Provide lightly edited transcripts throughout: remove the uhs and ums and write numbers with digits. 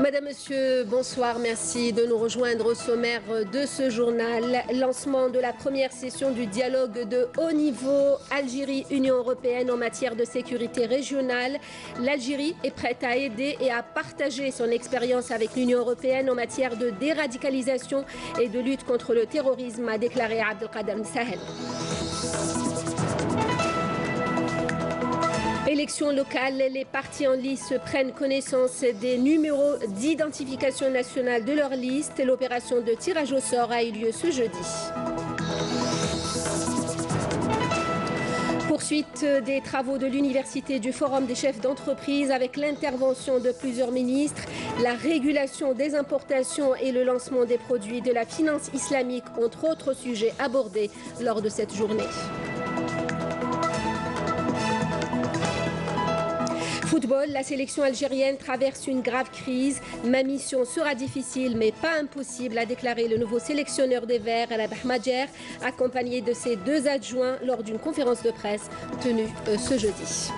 Madame, Monsieur, bonsoir. Merci de nous rejoindre au sommaire de ce journal. Lancement de la première session du dialogue de haut niveau Algérie-Union européenne en matière de sécurité régionale. L'Algérie est prête à aider et à partager son expérience avec l'Union européenne en matière de déradicalisation et de lutte contre le terrorisme, a déclaré Abdelkader Sahel. Élections locales, les partis en lice prennent connaissance des numéros d'identification nationale de leur liste. L'opération de tirage au sort a eu lieu ce jeudi. Poursuite des travaux de l'Université du Forum des chefs d'entreprise avec l'intervention de plusieurs ministres, la régulation des importations et le lancement des produits de la finance islamique, entre autres sujets abordés lors de cette journée. Football, la sélection algérienne traverse une grave crise. Ma mission sera difficile mais pas impossible, a déclaré le nouveau sélectionneur des Verts, Rabah Madjer, accompagné de ses deux adjoints lors d'une conférence de presse tenue ce jeudi.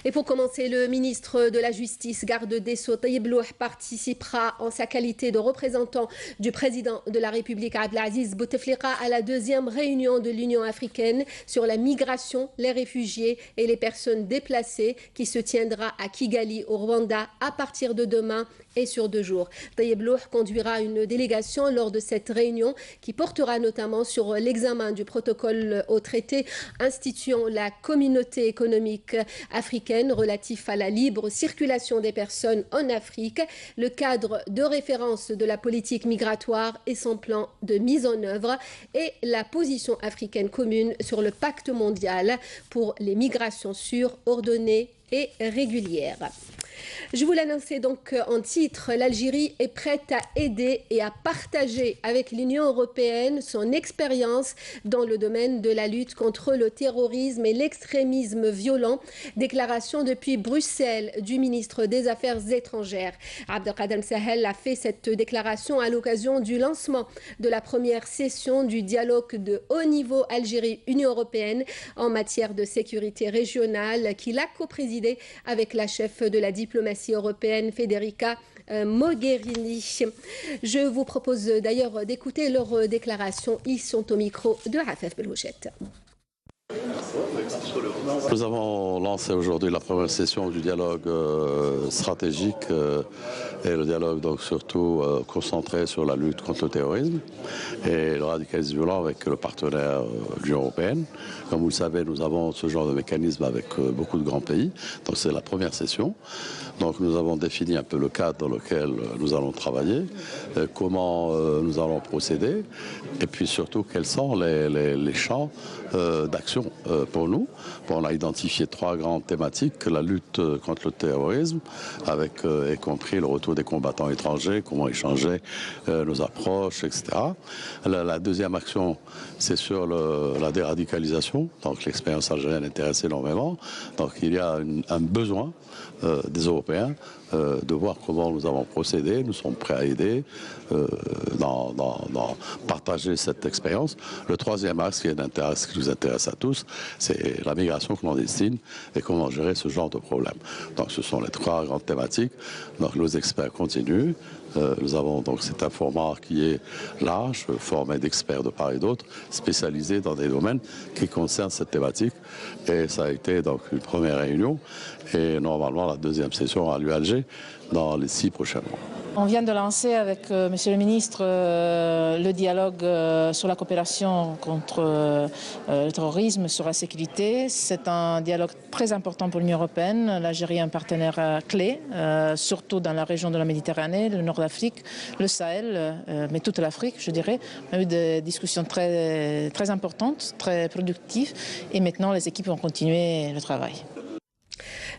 Et pour commencer, le ministre de la Justice, garde des Sceaux, Taïeb Louh, participera en sa qualité de représentant du président de la République, Abdelaziz Bouteflika, à la deuxième réunion de l'Union africaine sur la migration, les réfugiés et les personnes déplacées qui se tiendra à Kigali, au Rwanda, à partir de demain et sur 2 jours. Taïeb Louh conduira une délégation lors de cette réunion qui portera notamment sur l'examen du protocole au traité instituant la communauté économique africaine relatif à la libre circulation des personnes en Afrique, le cadre de référence de la politique migratoire et son plan de mise en œuvre et la position africaine commune sur le pacte mondial pour les migrations sûres, ordonnées et régulières. Je vous l'annonçais donc en titre, l'Algérie est prête à aider et à partager avec l'Union européenne son expérience dans le domaine de la lutte contre le terrorisme et l'extrémisme violent. Déclaration depuis Bruxelles du ministre des Affaires étrangères. Abdelkader Sahel a fait cette déclaration à l'occasion du lancement de la première session du dialogue de haut niveau Algérie-Union européenne en matière de sécurité régionale qu'il a coprésidé avec la chef de la diplomatie européenne, Federica Mogherini. Je vous propose d'ailleurs d'écouter leurs déclarations. Ils sont au micro de Afef Belouchette. Nous avons lancé aujourd'hui la première session du dialogue stratégique et le dialogue donc surtout concentré sur la lutte contre le terrorisme et le radicalisme violent avec le partenaire de l'Union européenne. Comme vous le savez, nous avons ce genre de mécanisme avec beaucoup de grands pays. Donc c'est la première session. Donc nous avons défini un peu le cadre dans lequel nous allons travailler, comment nous allons procéder et puis surtout quels sont les champs d'action pour nous. Bon, on a identifié 3 grandes thématiques: la lutte contre le terrorisme, avec y compris le retour des combattants étrangers, comment échanger nos approches, etc. La deuxième action, c'est sur la déradicalisation. Donc l'expérience algérienne intéresse énormément. Donc il y a un besoin des Européens de voir comment nous avons procédé. Nous sommes prêts à aider, dans partager cette expérience. Le troisième axe qui nous intéresse à tous, c'est la migration clandestine et comment gérer ce genre de problème. Donc ce sont les 3 grandes thématiques. Donc nos experts continuent. Nous avons donc cet un format qui est large, formé d'experts de part et d'autre, spécialisés dans des domaines qui concernent cette thématique. Et ça a été donc une première réunion. Et normalement, la deuxième session a lieu à Alger dans les 6 prochains mois. On vient de lancer avec Monsieur le ministre le dialogue sur la coopération contre le terrorisme, sur la sécurité. C'est un dialogue très important pour l'Union européenne. L'Algérie est un partenaire clé, surtout dans la région de la Méditerranée, le nord d'Afrique, le Sahel, mais toute l'Afrique, je dirais. On a eu des discussions très, très importantes, très productives, et maintenant les équipes vont continuer le travail.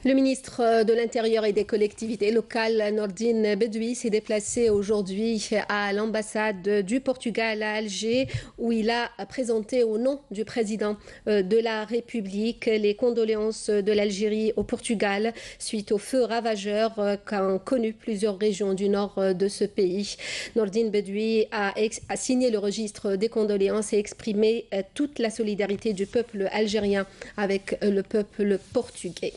Le ministre de l'Intérieur et des collectivités locales, Nordine Bedoui, s'est déplacé aujourd'hui à l'ambassade du Portugal à Alger, où il a présenté au nom du président de la République les condoléances de l'Algérie au Portugal suite aux feux ravageurs qu'ont connus plusieurs régions du nord de ce pays. Nordine Bedoui a signé le registre des condoléances et exprimé toute la solidarité du peuple algérien avec le peuple portugais.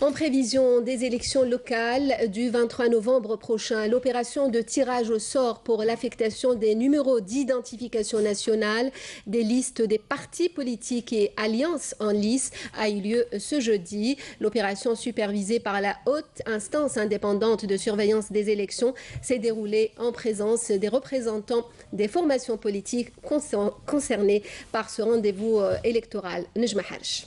En prévision des élections locales du 23 novembre prochain, l'opération de tirage au sort pour l'affectation des numéros d'identification nationale des listes des partis politiques et alliances en lice a eu lieu ce jeudi. L'opération supervisée par la haute instance indépendante de surveillance des élections s'est déroulée en présence des représentants des formations politiques concernées par ce rendez-vous électoral. Nejma Harj.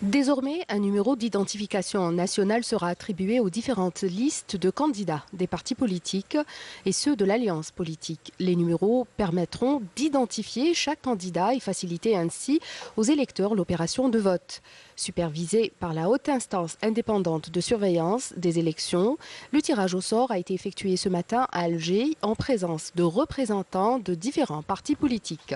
Désormais, un numéro d'identification nationale sera attribué aux différentes listes de candidats des partis politiques et ceux de l'alliance politique. Les numéros permettront d'identifier chaque candidat et faciliter ainsi aux électeurs l'opération de vote. Supervisé par la haute instance indépendante de surveillance des élections, le tirage au sort a été effectué ce matin à Alger en présence de représentants de différents partis politiques.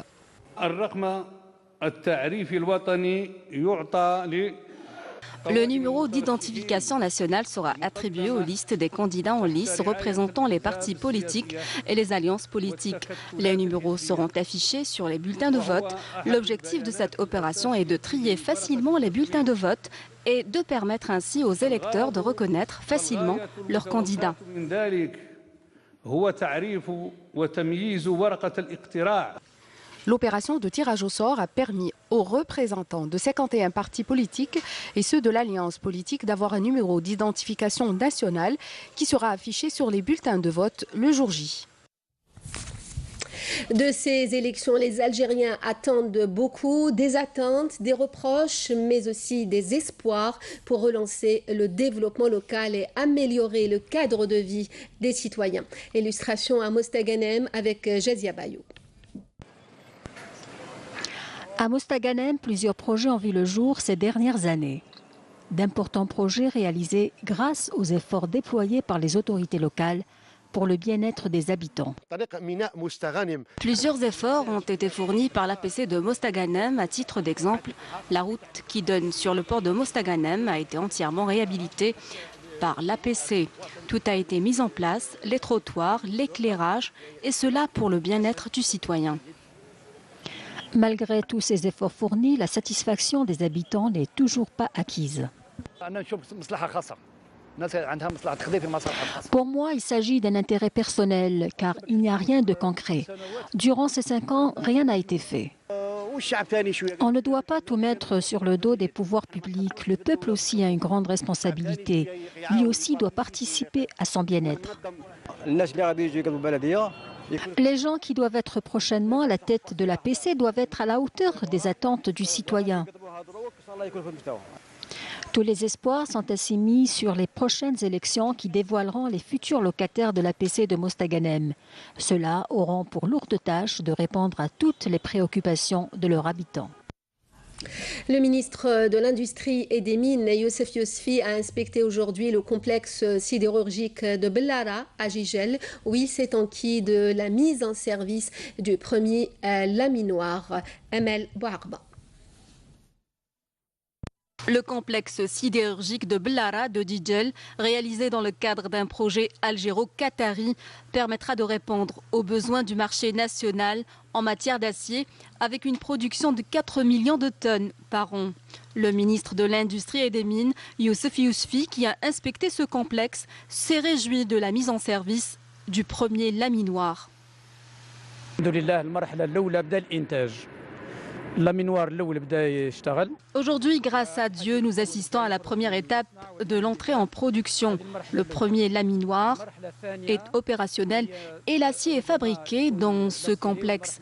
Le numéro d'identification nationale sera attribué aux listes des candidats en lice représentant les partis politiques et les alliances politiques. Les numéros seront affichés sur les bulletins de vote. L'objectif de cette opération est de trier facilement les bulletins de vote et de permettre ainsi aux électeurs de reconnaître facilement leurs candidats. L'opération de tirage au sort a permis aux représentants de 51 partis politiques et ceux de l'alliance politique d'avoir un numéro d'identification nationale qui sera affiché sur les bulletins de vote le jour J. De ces élections, les Algériens attendent beaucoup, des attentes, des reproches, mais aussi des espoirs pour relancer le développement local et améliorer le cadre de vie des citoyens. Illustration à Mostaganem avec Jazia Bayou. À Mostaganem, plusieurs projets ont vu le jour ces dernières années. D'importants projets réalisés grâce aux efforts déployés par les autorités locales pour le bien-être des habitants. Plusieurs efforts ont été fournis par l'APC de Mostaganem. À titre d'exemple, la route qui donne sur le port de Mostaganem a été entièrement réhabilitée par l'APC. Tout a été mis en place, les trottoirs, l'éclairage, et cela pour le bien-être du citoyen. Malgré tous ces efforts fournis, la satisfaction des habitants n'est toujours pas acquise. Pour moi, il s'agit d'un intérêt personnel, car il n'y a rien de concret. Durant ces 5 ans, rien n'a été fait. On ne doit pas tout mettre sur le dos des pouvoirs publics. Le peuple aussi a une grande responsabilité. Lui aussi doit participer à son bien-être. Les gens qui doivent être prochainement à la tête de l'APC doivent être à la hauteur des attentes du citoyen. Tous les espoirs sont ainsi mis sur les prochaines élections qui dévoileront les futurs locataires de l'APC de Mostaganem. Ceux-là auront pour lourde tâche de répondre à toutes les préoccupations de leurs habitants. Le ministre de l'Industrie et des Mines, Youssef Yousfi, a inspecté aujourd'hui le complexe sidérurgique de Bellara à Jijel, où il s'est enquis de la mise en service du premier laminoir. Amel Bouarba. Le complexe sidérurgique de Bellara de Jijel, réalisé dans le cadre d'un projet algéro-qatari, permettra de répondre aux besoins du marché national en matière d'acier avec une production de 4 millions de tonnes par an. Le ministre de l'Industrie et des Mines, Youssef Yousfi, qui a inspecté ce complexe, s'est réjoui de la mise en service du premier laminoir. Aujourd'hui, grâce à Dieu, nous assistons à la première étape de l'entrée en production. Le premier laminoir est opérationnel et l'acier est fabriqué dans ce complexe.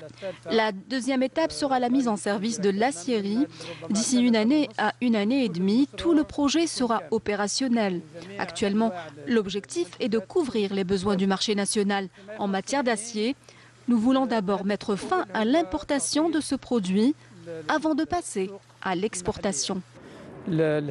La deuxième étape sera la mise en service de l'aciérie. D'ici 1 année à 1 année et demie, tout le projet sera opérationnel. Actuellement, l'objectif est de couvrir les besoins du marché national en matière d'acier. Nous voulons d'abord mettre fin à l'importation de ce produit avant de passer à l'exportation. Le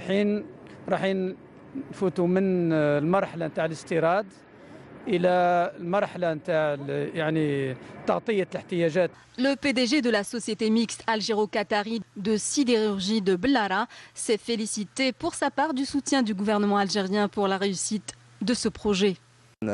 PDG de la société mixte algéro-qatari de sidérurgie de Bellara s'est félicité pour sa part du soutien du gouvernement algérien pour la réussite de ce projet. Nous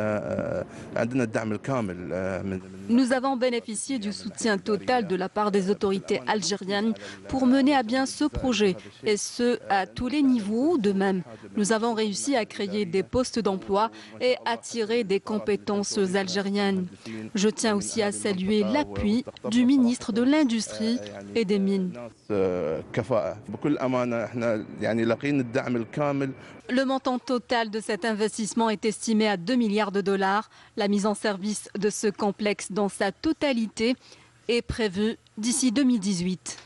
avons bénéficié du soutien total de la part des autorités algériennes pour mener à bien ce projet, et ce, à tous les niveaux. De même, nous avons réussi à créer des postes d'emploi et attirer des compétences algériennes. Je tiens aussi à saluer l'appui du ministre de l'Industrie et des Mines. Le montant total de cet investissement est estimé à 2 milliards de dollars. La mise en service de ce complexe dans sa totalité est prévue d'ici 2018.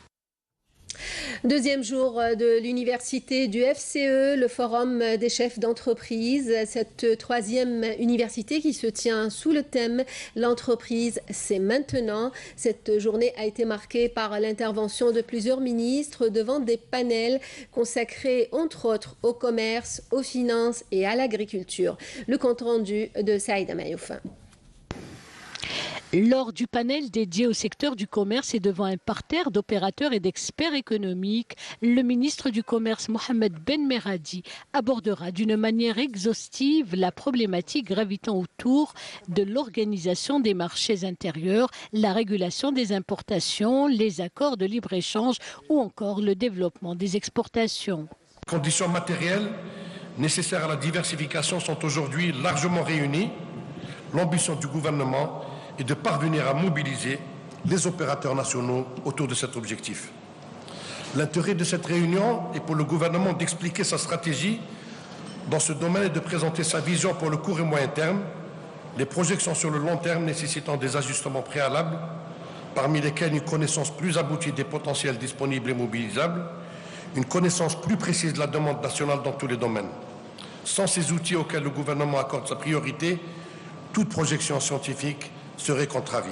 Deuxième jour de l'université du FCE, le forum des chefs d'entreprise. Cette troisième université qui se tient sous le thème « L'entreprise, c'est maintenant ». Cette journée a été marquée par l'intervention de plusieurs ministres devant des panels consacrés entre autres au commerce, aux finances et à l'agriculture. Le compte rendu de Saïda Mayoufin. Lors du panel dédié au secteur du commerce et devant un parterre d'opérateurs et d'experts économiques, le ministre du Commerce Mohamed Ben Meradi abordera d'une manière exhaustive la problématique gravitant autour de l'organisation des marchés intérieurs, la régulation des importations, les accords de libre-échange ou encore le développement des exportations. Les conditions matérielles nécessaires à la diversification sont aujourd'hui largement réunies. L'ambition du gouvernement et de parvenir à mobiliser les opérateurs nationaux autour de cet objectif. L'intérêt de cette réunion est pour le gouvernement d'expliquer sa stratégie dans ce domaine et de présenter sa vision pour le court et moyen terme, les projections sur le long terme nécessitant des ajustements préalables, parmi lesquels une connaissance plus aboutie des potentiels disponibles et mobilisables, une connaissance plus précise de la demande nationale dans tous les domaines. Sans ces outils auxquels le gouvernement accorde sa priorité, toute projection scientifique serait contrarié.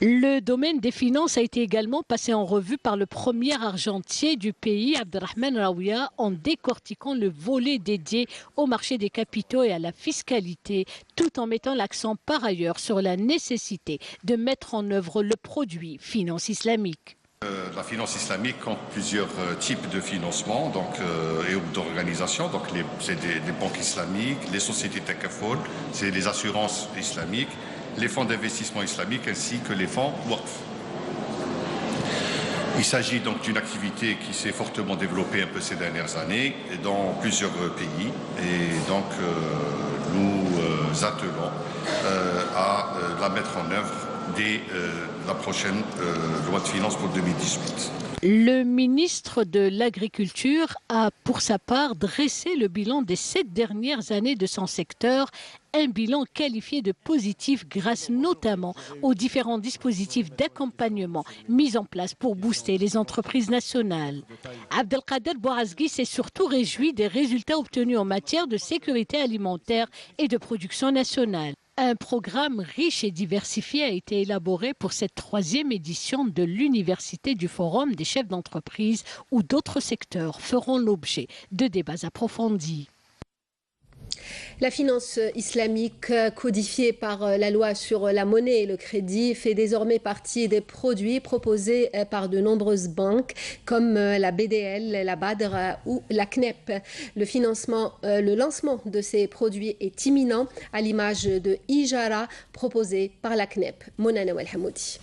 Le domaine des finances a été également passé en revue par le premier argentier du pays, Abderrahmane Raouia, en décortiquant le volet dédié au marché des capitaux et à la fiscalité, tout en mettant l'accent par ailleurs sur la nécessité de mettre en œuvre le produit finance islamique. La finance islamique compte plusieurs types de financement et d'organisation. C'est des banques islamiques, les sociétés takaful, c'est les assurances islamiques, les fonds d'investissement islamiques ainsi que les fonds Waqf. Il s'agit donc d'une activité qui s'est fortement développée un peu ces dernières années dans plusieurs pays et donc nous attelons à la mettre en œuvre dès la prochaine loi de finances pour 2018. Le ministre de l'Agriculture a pour sa part dressé le bilan des 7 dernières années de son secteur, un bilan qualifié de positif grâce notamment aux différents dispositifs d'accompagnement mis en place pour booster les entreprises nationales. Abdelkader Bouazgui s'est surtout réjoui des résultats obtenus en matière de sécurité alimentaire et de production nationale. Un programme riche et diversifié a été élaboré pour cette troisième édition de l'Université du Forum des chefs d'entreprise où d'autres secteurs feront l'objet de débats approfondis. La finance islamique codifiée par la loi sur la monnaie et le crédit fait désormais partie des produits proposés par de nombreuses banques comme la BDL, la Badr ou la CNEP. Le lancement de ces produits est imminent à l'image de Ijara proposé par la CNEP. Mona Nawal Hamoudi.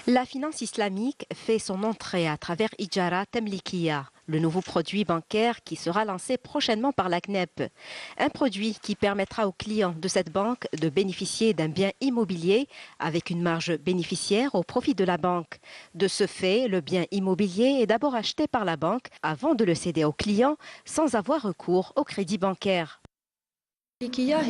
La finance islamique fait son entrée à travers Ijara Temlikia, le nouveau produit bancaire qui sera lancé prochainement par la CNEP. Un produit qui permettra aux clients de cette banque de bénéficier d'un bien immobilier avec une marge bénéficiaire au profit de la banque. De ce fait, le bien immobilier est d'abord acheté par la banque avant de le céder au client sans avoir recours au crédit bancaire. Ijara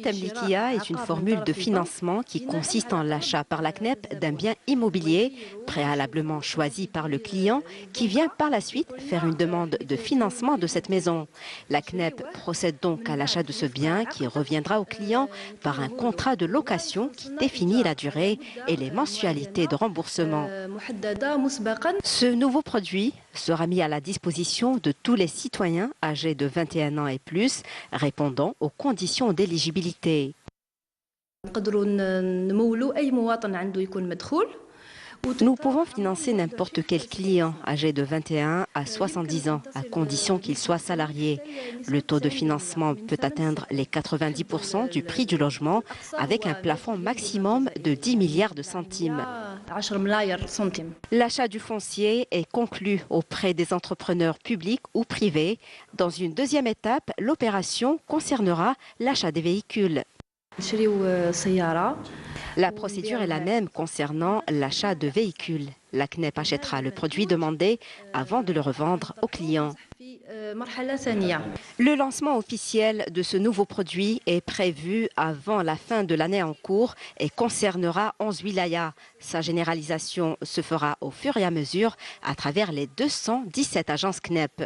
Temlikia est une formule de financement qui consiste en l'achat par la CNEP d'un bien immobilier préalablement choisi par le client qui vient par la suite faire une demande de financement de cette maison. La CNEP procède donc à l'achat de ce bien qui reviendra au client par un contrat de location qui définit la durée et les mensualités de remboursement. Ce nouveau produit sera mis à la disposition de tous les citoyens âgés de 21 ans et plus, répondant aux conditions d'éligibilité. Nous pouvons financer n'importe quel client âgé de 21 à 70 ans, à condition qu'il soit salarié. Le taux de financement peut atteindre les 90% du prix du logement, avec un plafond maximum de 10 milliards de centimes. L'achat du foncier est conclu auprès des entrepreneurs publics ou privés. Dans une deuxième étape, l'opération concernera l'achat des véhicules. La procédure est la même concernant l'achat de véhicules. La CNEP achètera le produit demandé avant de le revendre aux clients. Le lancement officiel de ce nouveau produit est prévu avant la fin de l'année en cours et concernera 11 wilayas. Sa généralisation se fera au fur et à mesure à travers les 217 agences CNEP.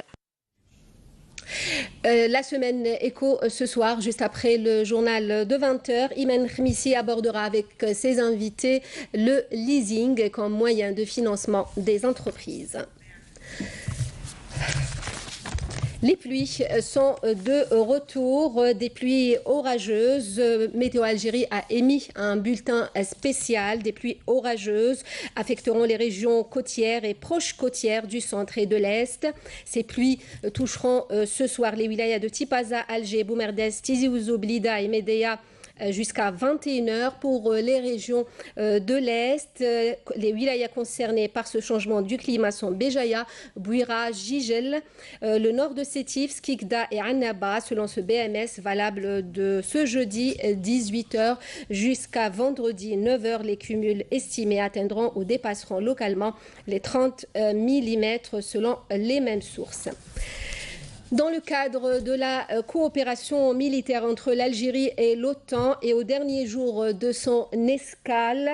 La semaine éco ce soir, juste après le journal de 20h, Imen Khmissi abordera avec ses invités le leasing comme moyen de financement des entreprises. Les pluies sont de retour, des pluies orageuses. Météo Algérie a émis un bulletin spécial. Des pluies orageuses affecteront les régions côtières et proches côtières du centre et de l'Est. Ces pluies toucheront ce soir les wilayas de Tipaza, Alger, Boumerdès, Tizi Ouzou, Blida et Médéa jusqu'à 21h pour les régions de l'Est. Les wilayas concernés par ce changement du climat sont Béjaïa, Bouira, Jijel, le nord de Sétif, Skikda et Annaba, selon ce BMS valable de ce jeudi 18h jusqu'à vendredi 9h. Les cumuls estimés atteindront ou dépasseront localement les 30 mm selon les mêmes sources. Dans le cadre de la coopération militaire entre l'Algérie et l'OTAN et au dernier jour de son escale,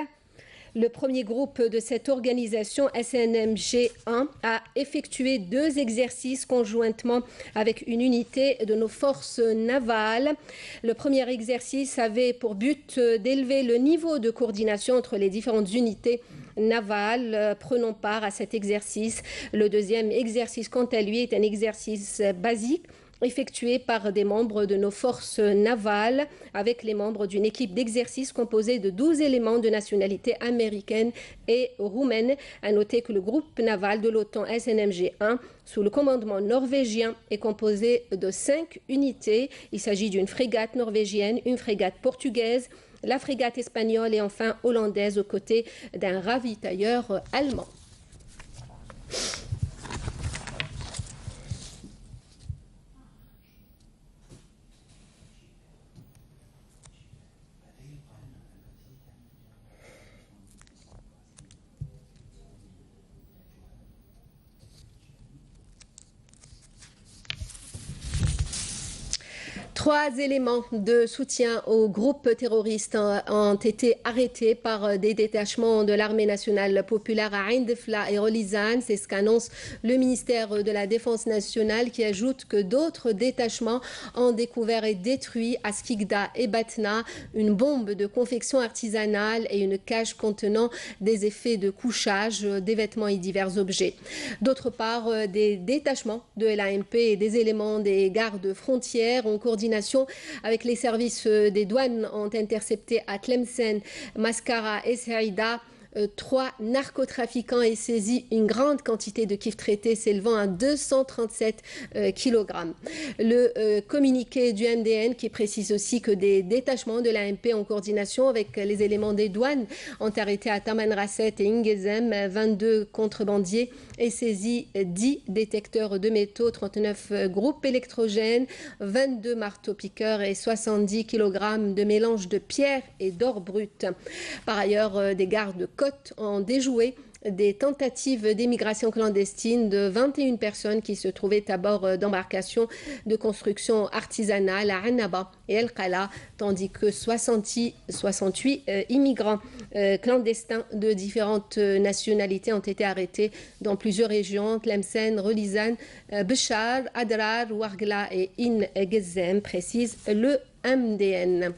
le premier groupe de cette organisation, SNMG-1, a effectué 2 exercices conjointement avec une unité de nos forces navales. Le premier exercice avait pour but d'élever le niveau de coordination entre les différentes unités navales prenant part à cet exercice. Le deuxième exercice, quant à lui, est un exercice basique effectué par des membres de nos forces navales avec les membres d'une équipe d'exercice composée de 12 éléments de nationalité américaine et roumaine. À noter que le groupe naval de l'OTAN SNMG-1, sous le commandement norvégien, est composé de 5 unités. Il s'agit d'une frégate norvégienne, une frégate portugaise, la frégate espagnole et enfin hollandaise aux côtés d'un ravitailleur allemand. Trois éléments de soutien au groupe terroriste ont été arrêtés par des détachements de l'armée nationale populaire à Ain Defla et Rolizane. C'est ce qu'annonce le ministère de la Défense nationale, qui ajoute que d'autres détachements ont découvert et détruit à Skikda et Batna une bombe de confection artisanale et une cage contenant des effets de couchage, des vêtements et divers objets. D'autre part, des détachements de l'AMP et des éléments des gardes frontières ont coordination avec les services des douanes ont intercepté à Tlemcen, Mascara et Saïda 3 narcotrafiquants et saisi une grande quantité de kif traités s'élevant à 237 kg. Le communiqué du MDN qui précise aussi que des détachements de l'AMP en coordination avec les éléments des douanes ont arrêté à Tamanrasset et Ingezem 22 contrebandiers et saisi 10 détecteurs de métaux, 39 groupes électrogènes, 22 marteaux-piqueurs et 70 kg de mélange de pierre et d'or brut. Par ailleurs, des gardes-côtes ont déjoué des tentatives d'émigration clandestine de 21 personnes qui se trouvaient à bord d'embarcations de construction artisanale à Annaba et El Qala, tandis que 68 immigrants clandestins de différentes nationalités ont été arrêtés dans plusieurs régions, Tlemcen, Rolizane, Béchar, Adrar, Ouargla et In Gezem, précise le MDN.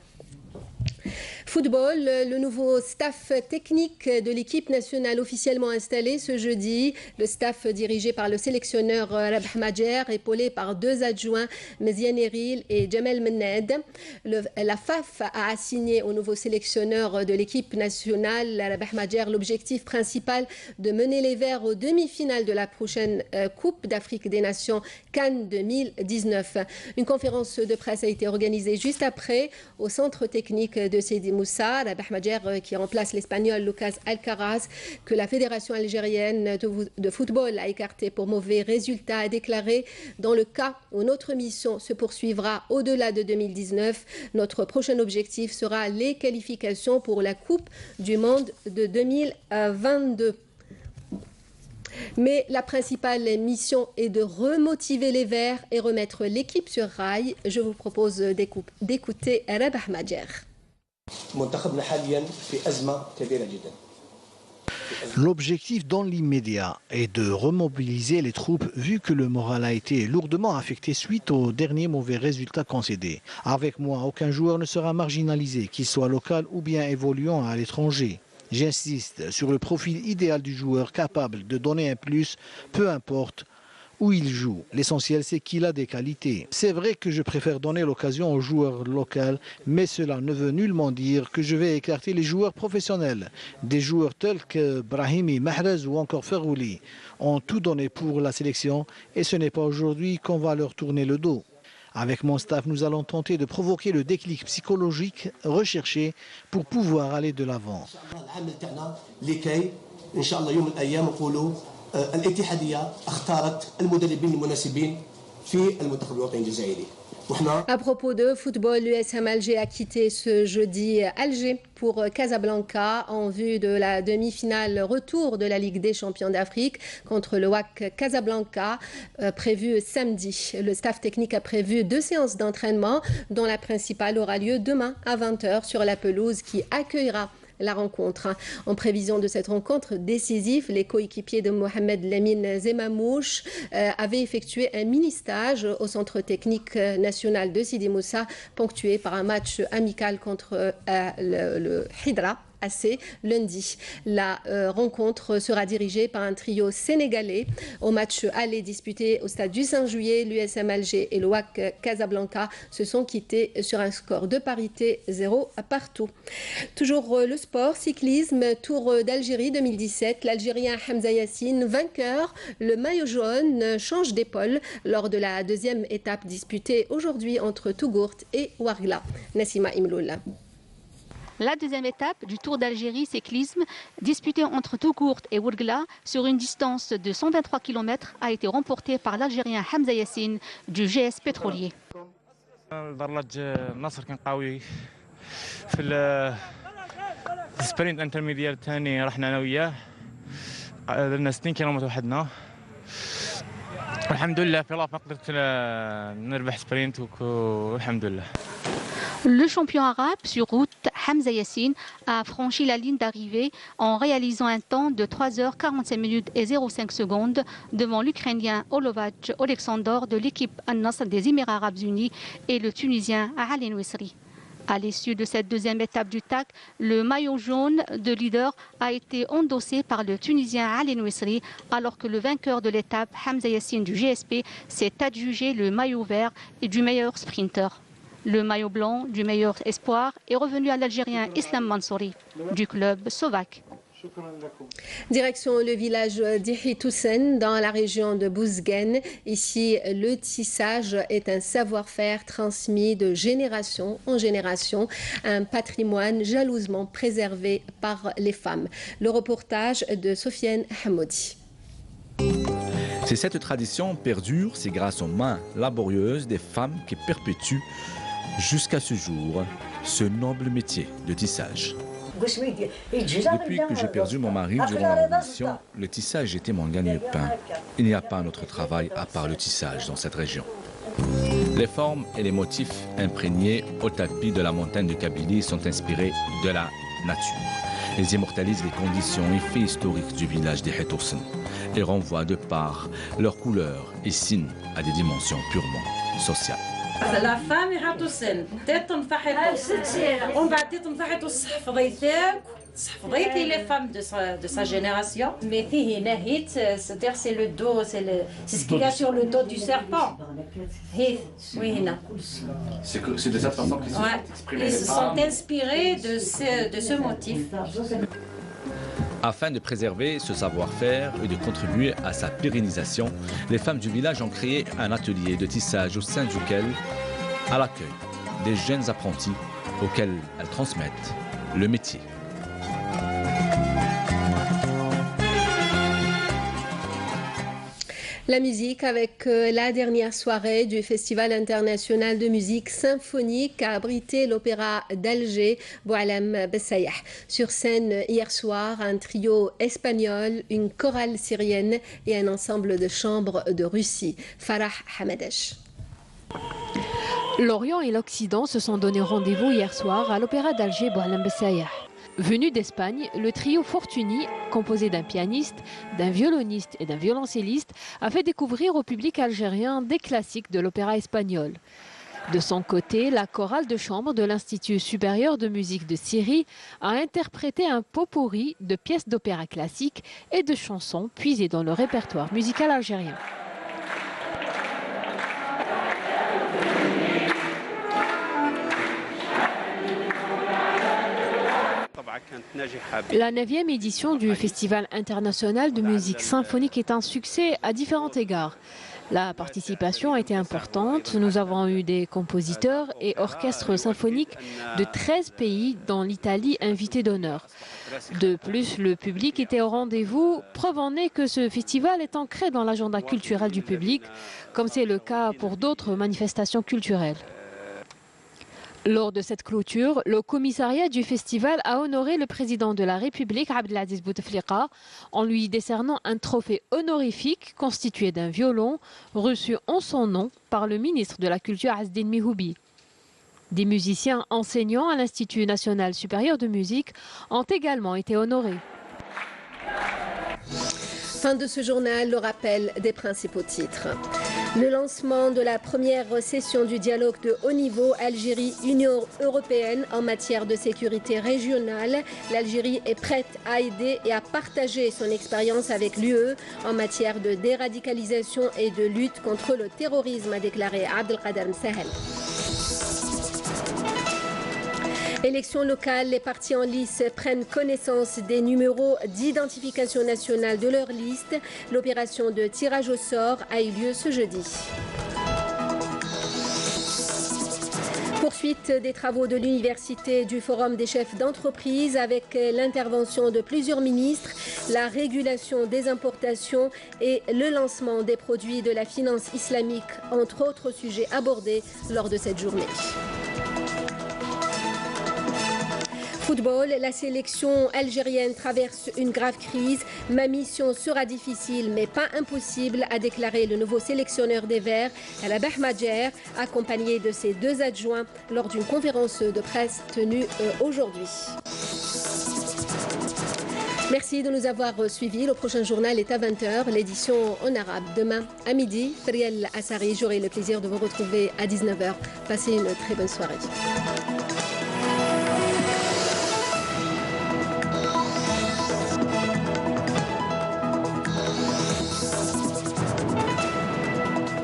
Football, le nouveau staff technique de l'équipe nationale officiellement installé ce jeudi. Le staff dirigé par le sélectionneur Rabah Madjer, épaulé par 2 adjoints, Meziane Eril et Jamel Menned. La FAF a assigné au nouveau sélectionneur de l'équipe nationale, Rabah Madjer, l'objectif principal de mener les Verts aux demi-finales de la prochaine Coupe d'Afrique des Nations Cannes 2019. Une conférence de presse a été organisée juste après au centre technique de Sidi Moussa, Rabah Madjer qui remplace l'Espagnol Lucas Alcaraz, que la Fédération algérienne de football a écarté pour mauvais résultats, a déclaré: dans le cas où notre mission se poursuivra au-delà de 2019, notre prochain objectif sera les qualifications pour la Coupe du Monde de 2022. Mais la principale mission est de remotiver les Verts et remettre l'équipe sur rail. Je vous propose d'écouter Rabah Madjer. L'objectif dans l'immédiat est de remobiliser les troupes vu que le moral a été lourdement affecté suite aux derniers mauvais résultats concédés. Avec moi, aucun joueur ne sera marginalisé, qu'il soit local ou bien évoluant à l'étranger. J'insiste sur le profil idéal du joueur capable de donner un plus, peu importe où il joue. L'essentiel, c'est qu'il a des qualités. C'est vrai que je préfère donner l'occasion aux joueurs locaux, mais cela ne veut nullement dire que je vais écarter les joueurs professionnels. Des joueurs tels que Brahimi, Mahrez ou encore Ferrouli ont tout donné pour la sélection et ce n'est pas aujourd'hui qu'on va leur tourner le dos. Avec mon staff, nous allons tenter de provoquer le déclic psychologique recherché pour pouvoir aller de l'avant. À propos de football, l'USM Alger a quitté ce jeudi Alger pour Casablanca en vue de la demi-finale retour de la Ligue des champions d'Afrique contre le WAC Casablanca prévue samedi. Le staff technique a prévu 2 séances d'entraînement dont la principale aura lieu demain à 20h sur la pelouse qui accueillera la rencontre. En prévision de cette rencontre décisive, les coéquipiers de Mohamed Lamine Zemamouche avaient effectué un mini-stage au centre technique national de Sidi Moussa, ponctué par un match amical contre le Hydra AC lundi. La rencontre sera dirigée par un trio sénégalais. Au match aller disputé au stade du 5 juillet, l'USM Alger et le WAC Casablanca se sont quittés sur un score de parité 0 partout. Toujours le sport, cyclisme, Tour d'Algérie 2017. L'Algérien Hamza Yassine, vainqueur. Le maillot jaune change d'épaule lors de la 2e étape disputée aujourd'hui entre Tougourt et Ouargla. Nassima Imloula. La 2e étape du Tour d'Algérie cyclisme, disputée entre Tougourt et Ouargla sur une distance de 123 km, a été remportée par l'Algérien Hamza Yassine du GS Pétrolier. دراج نصر كان قوي في السبرينت انترميديال الثاني رحنا انا وياه درنا 60 كيلومتر وحدنا الحمد لله في لافا قدرت نربح سبرينت والحمد لله. Le champion arabe sur route, Hamza Yassine, a franchi la ligne d'arrivée en réalisant un temps de 3h45 minutes et 05 secondes devant l'Ukrainien Olovac Oleksandr de l'équipe Al-Nasr des Émirats Arabes Unis et le Tunisien Ali Nouissri. À l'issue de cette 2e étape du TAC, le maillot jaune de leader a été endossé par le Tunisien Ali Nouissri, alors que le vainqueur de l'étape, Hamza Yassine du GSP, s'est adjugé le maillot vert et du meilleur sprinter. Le maillot blanc du meilleur espoir est revenu à l'Algérien Islam Mansouri du club Sovac. Direction le village d'Ihitoussen dans la région de Bouzguen. Ici, le tissage est un savoir-faire transmis de génération en génération, un patrimoine jalousement préservé par les femmes. Le reportage de Sofiane Hamoudi. Si cette tradition perdure, c'est grâce aux mains laborieuses des femmes qui perpétuent jusqu'à ce jour ce noble métier de tissage. Depuis que j'ai perdu mon mari durant la révolution, le tissage était mon gagne-pain. Il n'y a pas un autre travail à part le tissage dans cette région. Les formes et les motifs imprégnés au tapis de la montagne de Kabylie sont inspirés de la nature. Ils immortalisent les conditions et faits historiques du village d'Ihitoussen et renvoient de par leurs couleurs et signes à des dimensions purement sociales. La femme يحطوا السن تنفحطوا ومن بعد تنفحطوا الصحفضيتك صحفضيتي les femmes de sa génération mais فيه نهيت c'est-à-dire c'est le dos c'est ce qu'il y a sur le dos du serpent oui هنا c'est de cette façon qu'ils se sont exprimés. Ils se sont inspirés de ce motif. Afin de préserver ce savoir-faire et de contribuer à sa pérennisation, les femmes du village ont créé un atelier de tissage au sein duquel, à l'accueil des jeunes apprentis auxquels elles transmettent le métier. La musique avec la dernière soirée du Festival international de musique symphonique a abrité l'opéra d'Alger, Boualem Bessayah. Sur scène hier soir, un trio espagnol, une chorale syrienne et un ensemble de chambres de Russie. Farah Hamadesh. L'Orient et l'Occident se sont donné rendez-vous hier soir à l'opéra d'Alger, Boualem Bessayah. Venu d'Espagne, le trio Fortuny, composé d'un pianiste, d'un violoniste et d'un violoncelliste, a fait découvrir au public algérien des classiques de l'opéra espagnol. De son côté, la chorale de chambre de l'Institut supérieur de musique de Syrie a interprété un pot-pourri de pièces d'opéra classiques et de chansons puisées dans le répertoire musical algérien. La 9e édition du Festival international de musique symphonique est un succès à différents égards. La participation a été importante. Nous avons eu des compositeurs et orchestres symphoniques de 13 pays, dont l'Italie invitée d'honneur. De plus, le public était au rendez-vous. Preuve en est que ce festival est ancré dans l'agenda culturel du public, comme c'est le cas pour d'autres manifestations culturelles. Lors de cette clôture, le commissariat du festival a honoré le président de la République, Abdelaziz Bouteflika, en lui décernant un trophée honorifique constitué d'un violon reçu en son nom par le ministre de la Culture, Azdine Mihoubi. Des musiciens enseignants à l'Institut national supérieur de musique ont également été honorés. Fin de ce journal, le rappel des principaux titres. Le lancement de la première session du dialogue de haut niveau Algérie-Union européenne en matière de sécurité régionale. L'Algérie est prête à aider et à partager son expérience avec l'UE en matière de déradicalisation et de lutte contre le terrorisme, a déclaré Abdelkader Msahel. Élections locales, les partis en lice prennent connaissance des numéros d'identification nationale de leur liste. L'opération de tirage au sort a eu lieu ce jeudi. Poursuite des travaux de l'université du Forum des chefs d'entreprise avec l'intervention de plusieurs ministres, la régulation des importations et le lancement des produits de la finance islamique, entre autres sujets abordés lors de cette journée. Football, la sélection algérienne traverse une grave crise. Ma mission sera difficile mais pas impossible, a déclaré le nouveau sélectionneur des Verts, Alabah Madjer, accompagné de ses deux adjoints lors d'une conférence de presse tenue aujourd'hui. Merci de nous avoir suivis. Le prochain journal est à 20h, l'édition en arabe. Demain à midi, Feriel Assari, j'aurai le plaisir de vous retrouver à 19h. Passez une très bonne soirée.